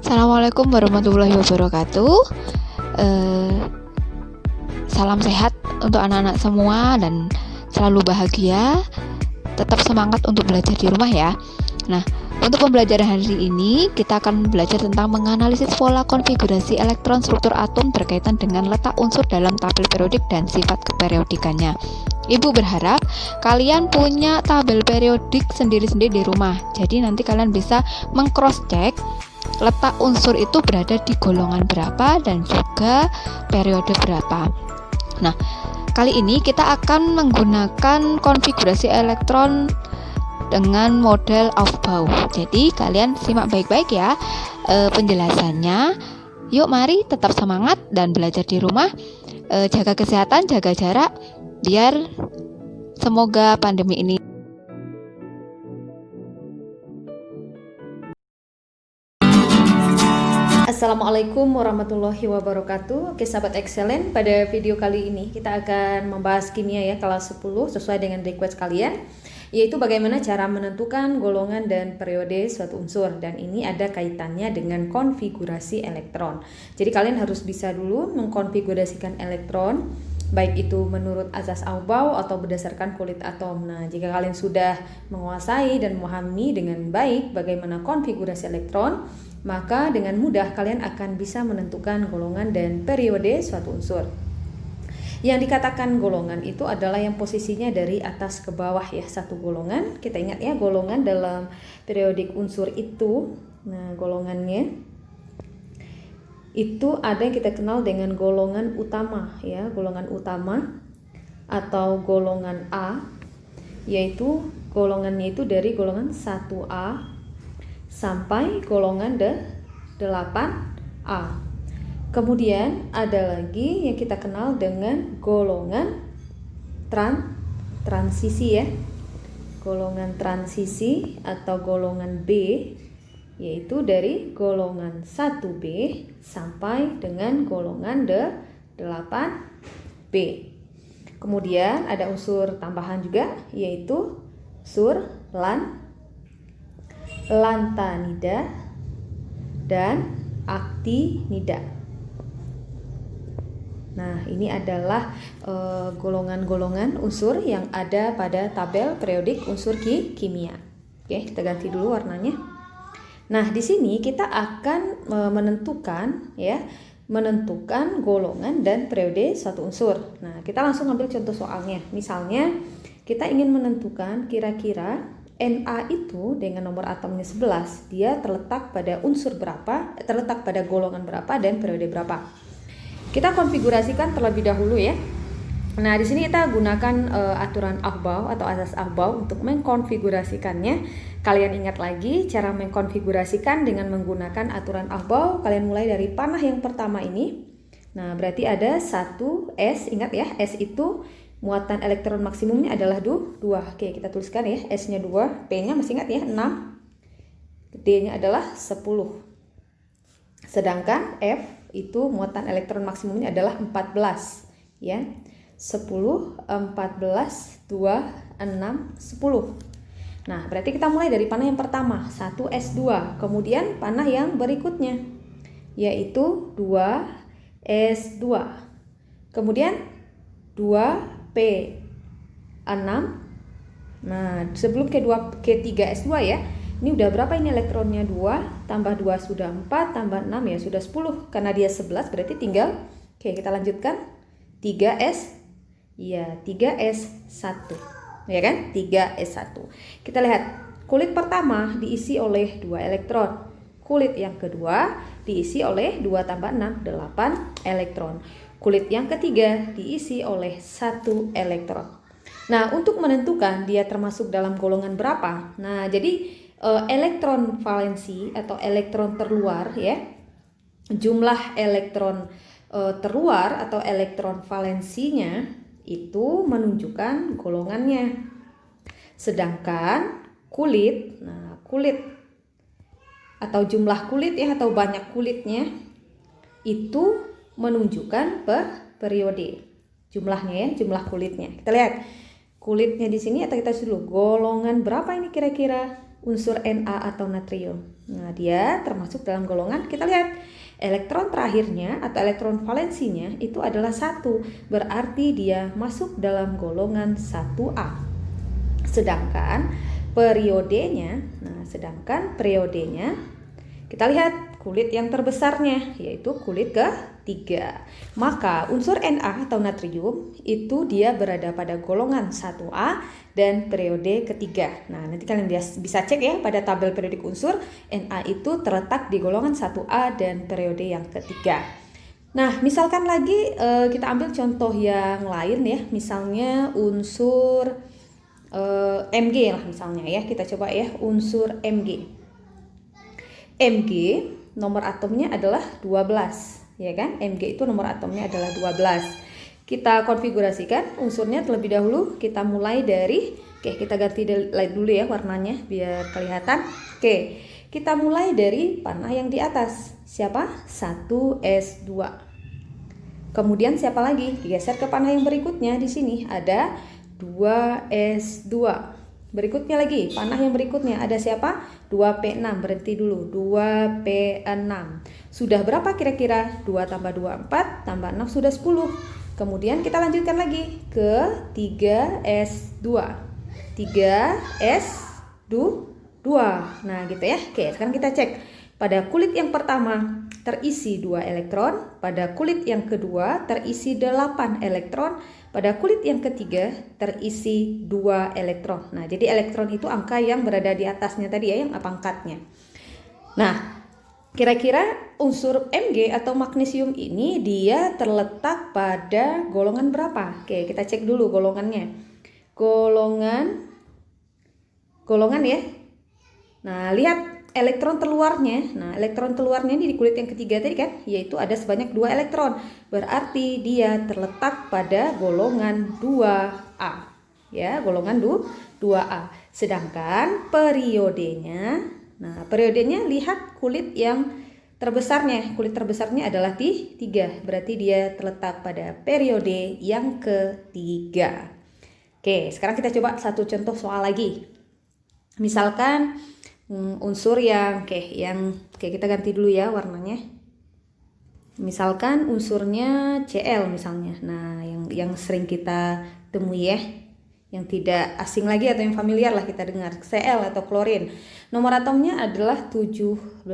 Assalamualaikum warahmatullahi wabarakatuh. Salam sehat untuk anak-anak semua dan selalu bahagia. Tetap semangat untuk belajar di rumah ya. Nah, untuk pembelajaran hari ini kita akan belajar tentang menganalisis pola konfigurasi elektron struktur atom berkaitan dengan letak unsur dalam tabel periodik dan sifat keperiodikannya. Ibu berharap kalian punya tabel periodik sendiri-sendiri di rumah. Jadi nanti kalian bisa meng-cross check letak unsur itu berada di golongan berapa dan juga periode berapa. Nah, kali ini kita akan menggunakan konfigurasi elektron dengan model Aufbau. Jadi kalian simak baik-baik ya penjelasannya. Yuk mari tetap semangat dan belajar di rumah. Jaga kesehatan, jaga jarak, biar semoga pandemi ini Assalamualaikum warahmatullahi wabarakatuh. Oke sahabat excellent, pada video kali ini kita akan membahas kimia ya kelas 10 sesuai dengan request kalian, yaitu bagaimana cara menentukan golongan dan periode suatu unsur, dan ini ada kaitannya dengan konfigurasi elektron. Jadi kalian harus bisa dulu mengkonfigurasikan elektron, baik itu menurut asas Aufbau atau berdasarkan kulit atom. Nah, jika kalian sudah menguasai dan memahami dengan baik bagaimana konfigurasi elektron, maka dengan mudah kalian akan bisa menentukan golongan dan periode suatu unsur. Yang dikatakan golongan itu adalah yang posisinya dari atas ke bawah ya, satu golongan. Kita ingat ya, golongan dalam periodik unsur itu, nah golongannya itu ada yang kita kenal dengan golongan utama ya, golongan utama atau golongan A, yaitu golongannya itu dari golongan 1A sampai golongan 8A. Kemudian ada lagi yang kita kenal dengan golongan transisi ya. Golongan transisi atau golongan B, yaitu dari golongan 1B sampai dengan golongan 8B. Kemudian ada unsur tambahan juga, yaitu unsur lantanida dan aktinida. Nah, ini adalah golongan-golongan unsur yang ada pada tabel periodik unsur kimia. Oke, kita ganti dulu warnanya. Nah, di sini kita akan menentukan golongan dan periode suatu unsur. Nah, kita langsung ambil contoh soalnya. Misalnya, kita ingin menentukan kira-kira Na itu dengan nomor atomnya 11, dia terletak pada unsur berapa, terletak pada golongan berapa dan periode berapa. Kita konfigurasikan terlebih dahulu ya. Nah, di sini kita gunakan aturan Aufbau atau asas Aufbau untuk mengkonfigurasikannya. Kalian ingat lagi cara mengkonfigurasikan dengan menggunakan aturan Aufbau. Kalian mulai dari panah yang pertama ini. Nah, berarti ada 1S, ingat ya, S itu muatan elektron maksimumnya adalah 2. Oke, kita tuliskan ya, S-nya 2, P-nya masih ingat ya, 6, D-nya adalah 10. Sedangkan F itu muatan elektron maksimumnya adalah 14 ya. 10, 14, 2, 6, 10. Nah, berarti kita mulai dari panah yang pertama, 1S2. Kemudian panah yang berikutnya, yaitu 2S2. Kemudian 2P6. Nah, sebelum K3S2 ya. Ini udah berapa ini elektronnya? 2 tambah 2 sudah 4, tambah 6 ya sudah 10. Karena dia 11 berarti tinggal, oke kita lanjutkan, 3S. Ya, 3S1. Ya kan? 3S1. Kita lihat, kulit pertama diisi oleh 2 elektron. Kulit yang kedua diisi oleh 2 tambah 6, 8 elektron. Kulit yang ketiga diisi oleh 1 elektron. Nah, untuk menentukan dia termasuk dalam golongan berapa, nah jadi elektron valensi atau elektron terluar ya, jumlah elektron terluar atau elektron valensinya itu menunjukkan golongannya. Sedangkan kulit, nah kulit atau jumlah kulit ya atau banyak kulitnya itu menunjukkan periode. Jumlahnya ya, jumlah kulitnya. Kita lihat kulitnya di sini atau kita dulu golongan berapa ini kira-kira? unsur Na atau natrium. Nah, dia termasuk dalam golongan, kita lihat elektron terakhirnya atau elektron valensinya itu adalah 1, berarti dia masuk dalam golongan 1A. Sedangkan periodenya, kita lihat kulit yang terbesarnya, yaitu kulit ketiga. Maka unsur Na atau natrium itu dia berada pada golongan 1A dan periode ketiga. Nah, nanti kalian bisa cek ya pada tabel periodik unsur, Na itu terletak di golongan 1A dan periode yang ketiga. Nah, misalkan lagi kita ambil contoh yang lain ya, misalnya unsur Mg lah misalnya ya, kita coba ya unsur Mg. Mg nomor atomnya adalah 12, ya kan? Mg itu nomor atomnya adalah 12. Kita konfigurasikan unsurnya terlebih dahulu. Kita mulai dari, kita ganti light dulu ya warnanya biar kelihatan. Kita mulai dari panah yang di atas. Siapa? 1s2. Kemudian siapa lagi? Digeser ke panah yang berikutnya. Di sini ada 2s2. Berikutnya lagi, panah yang berikutnya ada siapa? 2P6, berhenti dulu, 2P6. Sudah berapa kira-kira? 2 tambah 2, 4, tambah 6 sudah 10. Kemudian kita lanjutkan lagi ke 3S2. 3S2. Nah gitu ya. Sekarang kita cek. Pada kulit yang pertama terisi 2 elektron, pada kulit yang kedua terisi 8 elektron, pada kulit yang ketiga terisi 2 elektron. Nah, jadi elektron itu angka yang berada di atasnya tadi ya, yang pangkatnya. Nah, kira-kira unsur Mg atau magnesium ini dia terletak pada golongan berapa? Kita cek dulu golongannya. Golongan ya. Nah, lihat elektron keluarnya. Nah, elektron keluarnya ini di kulit yang ketiga tadi kan, yaitu ada sebanyak 2 elektron. Berarti dia terletak pada golongan 2A. Ya, golongan 2A. Sedangkan periodenya, lihat kulit yang terbesarnya. Kulit terbesarnya adalah 3. Berarti dia terletak pada periode yang ketiga. Sekarang kita coba satu contoh soal lagi. Misalkan unsur yang kita ganti dulu ya warnanya. Misalkan unsurnya Cl misalnya. Nah, yang sering kita temui ya, yang tidak asing lagi atau yang familiar lah kita dengar, Cl atau klorin. Nomor atomnya adalah 17.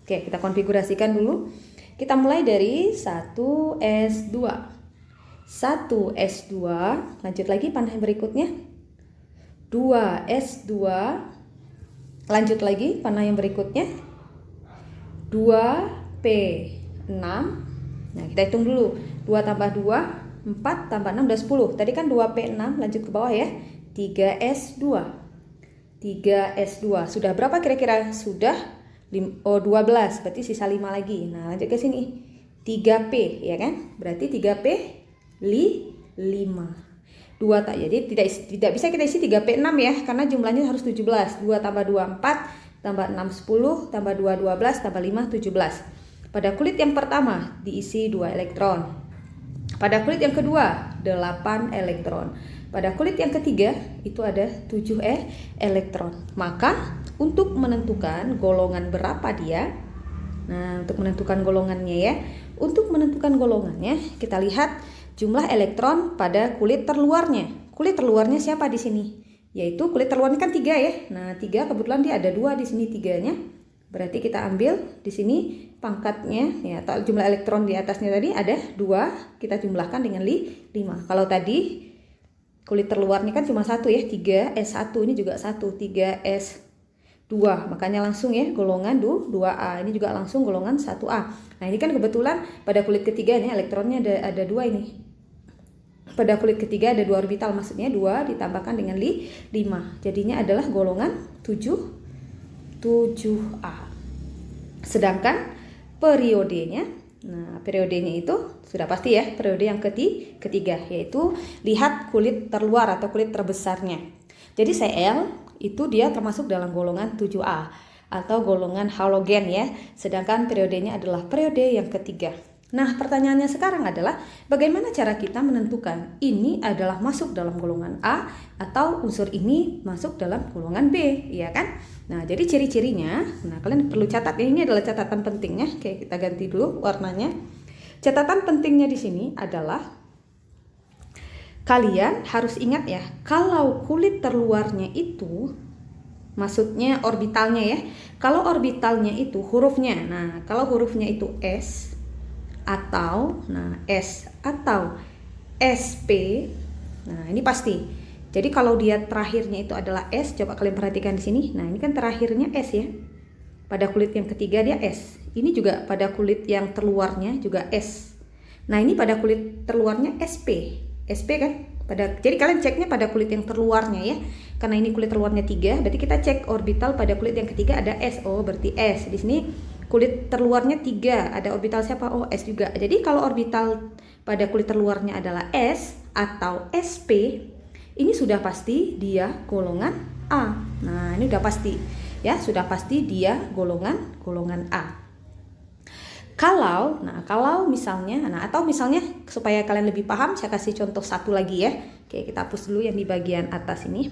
Kita konfigurasikan dulu. Kita mulai dari 1s2. 1s2, lanjut lagi panah yang berikutnya. 2s2. Lanjut lagi panah yang berikutnya 2P6. Nah, kita hitung dulu. 2 tambah 2, 4 tambah 6 udah 10. Tadi kan 2P6, lanjut ke bawah ya. 3S2. 3S2. Sudah berapa kira-kira? Sudah 12, berarti sisa 5 lagi. Nah, lanjut ke sini. 3P ya kan? Berarti 3P 5. 2 tak, jadi tidak bisa kita isi 3P6 ya, karena jumlahnya harus 17. 2 tambah 2 4, tambah 6 10, tambah 2 12, tambah 5 17. Pada kulit yang pertama diisi 2 elektron. Pada kulit yang kedua 8 elektron. Pada kulit yang ketiga itu ada 7 elektron. Maka untuk menentukan golongan berapa dia, untuk menentukan golongannya ya, kita lihat jumlah elektron pada kulit terluarnya. Kulit terluarnya siapa di sini? Yaitu kulit terluarnya kan 3 ya. Nah, 3 kebetulan dia ada 2 di sini 3-nya. Berarti kita ambil di sini pangkatnya ya, atau jumlah elektron di atasnya tadi ada 2, kita jumlahkan dengan 5. Kalau tadi kulit terluarnya kan cuma 1 ya, 3S1, ini juga 1, 3S2. Makanya langsung ya golongan 2A. Ini juga langsung golongan 1A. Nah, ini kan kebetulan pada kulit ketiga nih elektronnya ada 2 ini. Pada kulit ketiga ada 2 orbital, maksudnya 2 ditambahkan dengan 5. Jadinya adalah golongan 7A. Sedangkan periodenya, periodenya itu sudah pasti ya, periode yang ketiga, yaitu lihat kulit terluar atau kulit terbesarnya. Jadi Cl itu dia termasuk dalam golongan 7A atau golongan halogen ya. Sedangkan periodenya adalah periode yang ketiga. Nah, pertanyaannya sekarang adalah bagaimana cara kita menentukan ini adalah masuk dalam golongan A atau unsur ini masuk dalam golongan B, ya kan? Nah, jadi ciri-cirinya, nah kalian perlu catat ya, ini adalah catatan pentingnya. Oke, kita ganti dulu warnanya. Catatan pentingnya di sini adalah kalian harus ingat ya, kalau kulit terluarnya itu, maksudnya orbitalnya ya, kalau orbitalnya itu hurufnya, nah kalau hurufnya itu S atau S atau SP, nah ini pasti. Jadi kalau dia terakhirnya itu adalah S, coba kalian perhatikan di sini. Nah ini kan terakhirnya S ya. Pada kulit yang ketiga dia S. Ini juga pada kulit yang terluarnya juga S. Nah ini pada kulit terluarnya SP, SP kan. Jadi kalian ceknya pada kulit yang terluarnya ya. Karena ini kulit terluarnya 3, berarti kita cek orbital pada kulit yang ketiga ada S. Oh berarti S. Di sini kulit terluarnya 3, ada orbital siapa? Oh S juga. Jadi kalau orbital pada kulit terluarnya adalah S atau SP, ini sudah pasti dia golongan A. Nah ini udah pasti ya, sudah pasti dia golongan A. Kalau misalnya, atau misalnya supaya kalian lebih paham, saya kasih contoh satu lagi ya. Oke, kita hapus dulu yang di bagian atas ini.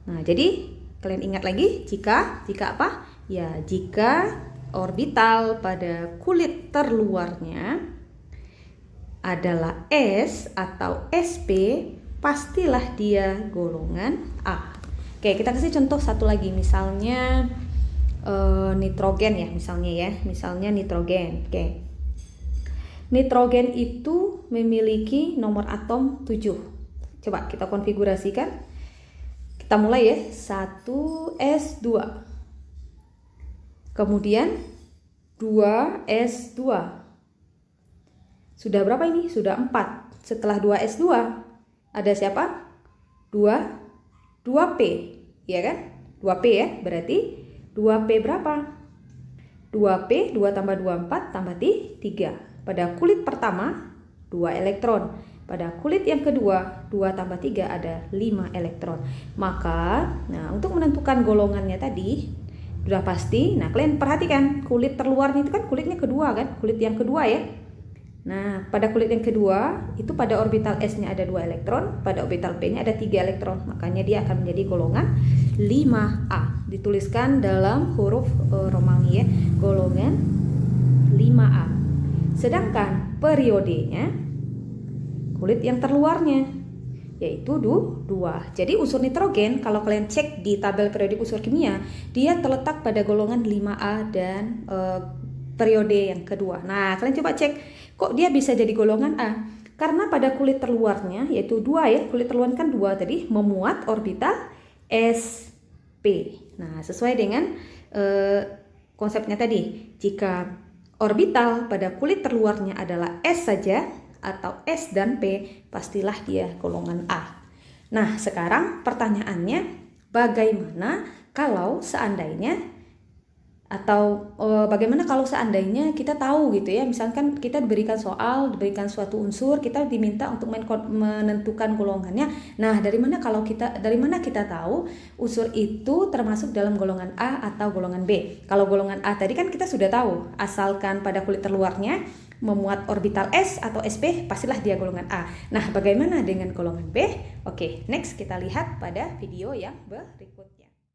Nah jadi kalian ingat lagi, jika apa? Ya, jika orbital pada kulit terluarnya adalah S atau SP, pastilah dia golongan A. Oke, kita kasih contoh satu lagi, misalnya nitrogen ya, misalnya nitrogen. Oke. Nitrogen itu memiliki nomor atom 7. Coba kita konfigurasikan. Kita mulai ya, 1s2. Kemudian 2s2. Sudah berapa ini? Sudah 4. Setelah 2s2 ada siapa? 2p, ya kan? 2p ya, berarti 2p berapa? 2p, 2 tambah 2, 4, tambah 3. Pada kulit pertama 2 elektron. Pada kulit yang kedua 2 tambah 3 ada 5 elektron. Maka, untuk menentukan golongannya tadi sudah pasti. Nah, kalian perhatikan kulit terluarnya itu kan kulitnya kedua kan? Kulit yang kedua ya. Nah, pada kulit yang kedua itu pada orbital S-nya ada 2 elektron, pada orbital P-nya ada 3 elektron. Makanya dia akan menjadi golongan 5A. Dituliskan dalam huruf Romawi ya, golongan 5A. Sedangkan periodenya kulit yang terluarnya yaitu 2. Jadi unsur nitrogen kalau kalian cek di tabel periodik unsur kimia, dia terletak pada golongan 5A dan periode yang kedua. Nah, kalian coba cek kok dia bisa jadi golongan A? Karena pada kulit terluarnya yaitu 2 ya, kulit terluarnya kan 2 tadi memuat orbital SP. Nah, sesuai dengan konsepnya tadi, jika orbital pada kulit terluarnya adalah S saja atau S dan P, pastilah dia golongan A. Nah, sekarang pertanyaannya, bagaimana kalau seandainya kita tahu gitu ya, misalkan kita diberikan soal, diberikan suatu unsur, kita diminta untuk menentukan golongannya. Nah, dari mana kita tahu unsur itu termasuk dalam golongan A atau golongan B? Kalau golongan A tadi kan kita sudah tahu, asalkan pada kulit terluarnya memuat orbital S atau SP, pastilah dia golongan A. Nah, bagaimana dengan golongan B? Oke, next kita lihat pada video yang berikut.